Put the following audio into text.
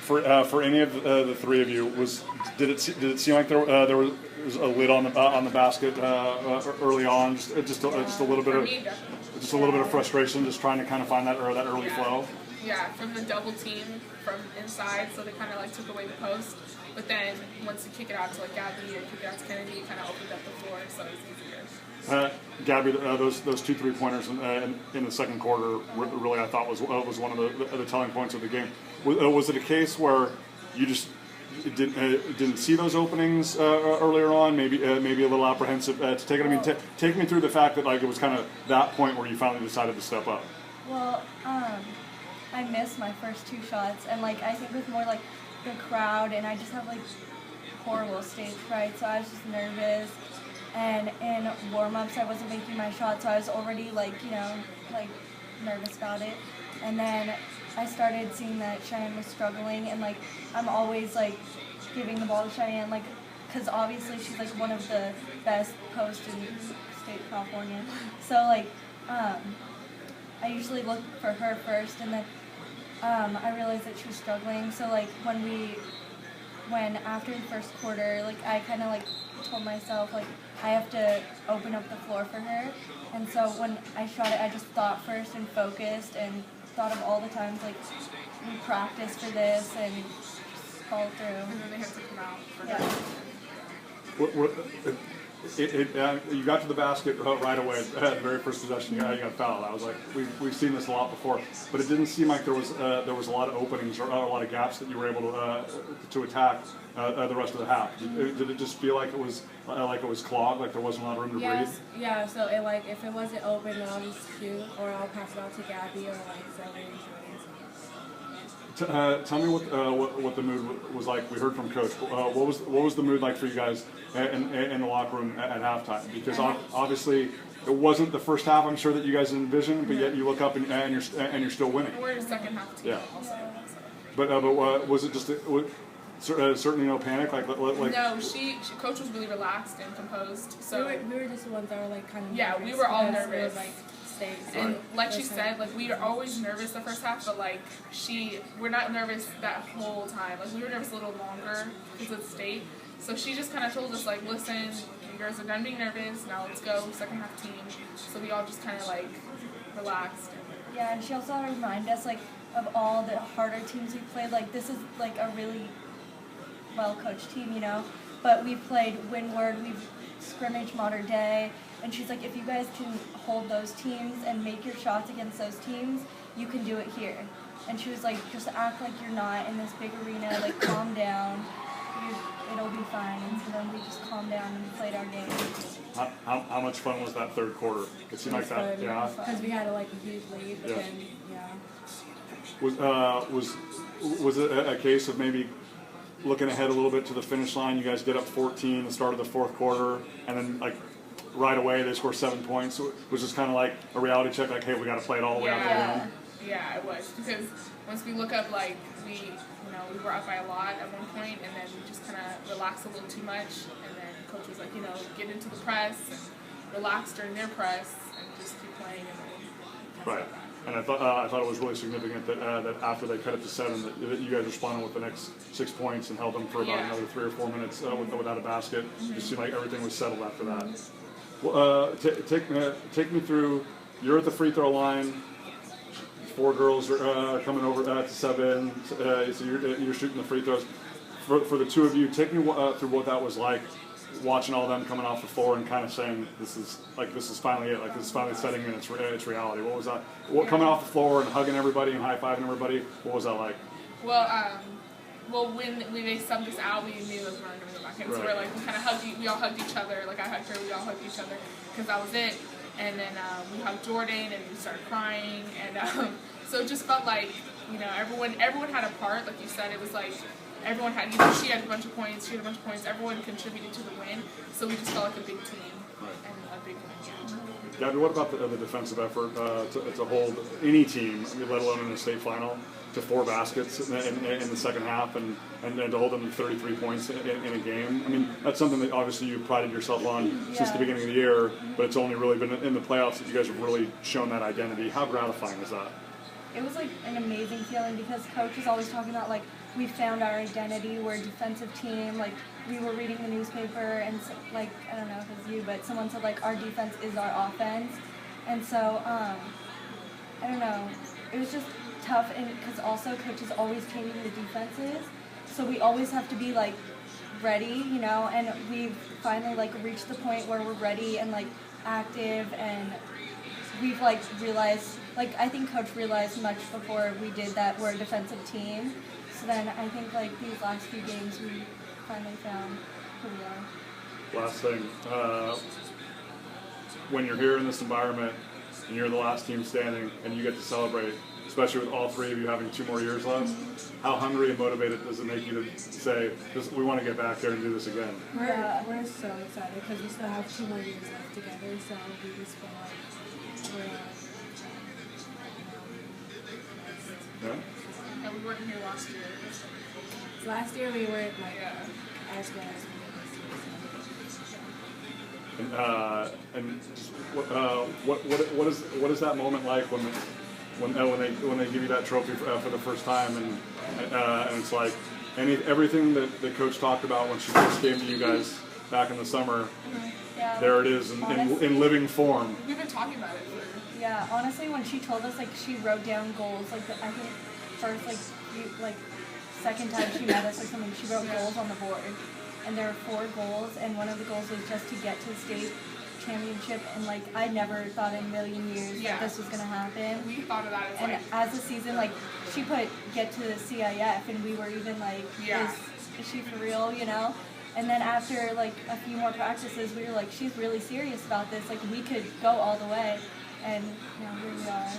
For any of the three of you, did it seem like there was a lid on the basket early on, just a little bit of frustration, just trying to kind of find that early flow. Yeah, from the double team from inside, so they kind of like took away the post. But then once you kick it out to like Gabi or kick it out to Kennedy, it kind of opened up the floor, so it was easier. Gabi, those 2 3-pointers in the second quarter really I thought was one of the telling points of the game. Was it a case where you just didn't see those openings earlier on? Maybe a little apprehensive to take it. I mean, take me through the fact that like it was kind of that point where you finally decided to step up. Well, I missed my first 2 shots, and like I think it was more like the crowd, and I just have like horrible stage fright, so I was just nervous. And in warm-ups, I wasn't making my shot, so I was already like nervous about it. And then I started seeing that Cheyanne was struggling, and like I'm always like giving the ball to Cheyanne, like because obviously she's like one of the best posts in state of California. So like I usually look for her first, and then I realized that she was struggling. So like when after the first quarter, like I kind of like told myself like I have to open up the floor for her. And so when I shot it, I just thought first and focused and thought of all the times like we practiced for this and just followed through. And then they had to come out for You got to the basket right away at the very first possession. You got fouled. I was like, we've seen this a lot before, but it didn't seem like there was a lot of openings or a lot of gaps that you were able to attack the rest of the half. Did it just feel like it was clogged, like there wasn't a lot of room to breathe? Yeah. So it like if it wasn't open, then I'll just shoot or I'll pass it out to Gabi or like Zoe. Tell me what the mood was like. We heard from Coach. What was the mood like for you guys in the locker room at halftime? Because obviously it wasn't the first half, I'm sure, that you guys envisioned, but yet you look up and you're still winning. We're a second half team. Yeah. But was it just certainly no panic? Like no, Coach was really relaxed and composed. So we were just the ones that were like kind of nervous. We were all nervous. And like she said, like we were always nervous the first half, but like we're not nervous that whole time. Like we were nervous a little longer because of state. So she just kind of told us like, listen, you girls are done being nervous. Now let's go, second half team. So we all just kind of like relaxed. Yeah, and she also reminded us like of all the harder teams we played. Like this is like a really well coached team, you know. But we played Windward, we've scrimmaged Modern Day. And she's like, if you guys can hold those teams and make your shots against those teams, you can do it here. And she was like, just act like you're not in this big arena, like calm down, it'll be fine. And so then we just calmed down and played our game. How much fun was that third quarter? It seemed like that, yeah. Because we had a huge lead, but then, Was it a case of maybe looking ahead a little bit to the finish line? You guys get up 14 at the start of the fourth quarter, and then like right away they score 7 points. So it was just kind of like a reality check, like, hey, we got to play it all the way out to the end. Yeah, it was, because once we look up, like we were up by a lot at one point, and then we just kind of relaxed a little too much, and then coach was like, get into the press and relax during their press and just keep playing. Right. And I thought it was really significant that after they cut it to 7, that you guys responded with the next 6 points and held them for about another 3 or 4 minutes without a basket. It just seemed like everything was settled after that. Well, take me through. You're at the free throw line. 4 girls are coming over to 7. So you're shooting the free throws. For the 2 of you, take me through what that was like, watching all them coming off the floor and kind of saying, this is finally it. Like this is finally setting in its reality. What was that? Coming off the floor and hugging everybody and high fiving everybody. What was that like? Well, when they subbed us out, we knew we weren't going to go back in. So we're like, we kind of hugged. We all hugged each other. Like I hugged her. We all hugged each other because that was it. And then we hugged Jordan and we started crying. And so it just felt like everyone had a part. Like you said, it was like. Everyone had, she had a bunch of points, she had a bunch of points, everyone contributed to the win, so we just felt like a big team and a big win. Gabi, what about the defensive effort to hold any team, let alone in the state final, to 4 baskets in the second half and to hold them to 33 points in a game? I mean, that's something that obviously you prided yourself on since the beginning of the year, but it's only really been in the playoffs that you guys have really shown that identity. How gratifying is that? it was like an amazing feeling because coach is always talking about like we found our identity, we're a defensive team. Like we were reading the newspaper and like I don't know if it was you, but someone said like our defense is our offense, and so I don't know, it was just tough, and because also coach is always changing the defenses, so we always have to be like ready, you know, and we've finally like reached the point where we're ready and like active, and we've like realized, like I think coach realized much before we did that we're a defensive team. So then I think like these last few games we finally found who we are. Last thing, when you're here in this environment and you're the last team standing and you get to celebrate, especially with all three of you having 2 more years left, how hungry and motivated does it make you to say, we want to get back there and do this again? We're so excited because we still have 2 more years left together, so we just feel like we're Yeah? Yeah, we weren't here last year. last year we weren't like as good as we were. And just, what is that moment like when they give you that trophy for the first time, and it's like everything that the coach talked about when she first came to you guys back in the summer, Yeah, there it is in living form. We've been talking about it for. Yeah, honestly, when she told us, like, she wrote down goals, like, I think first, second time she met us or something, she wrote goals on the board. And there were 4 goals, and one of the goals was just to get to the state championship, and, like, I never thought in a million years that this was going to happen. We thought of that as And as the season, like, she put get to the CIF, and we were even like, is she for real, you know? And then after, like, a few more practices, we were like, she's really serious about this. Like, we could go all the way. And, you know, here we are.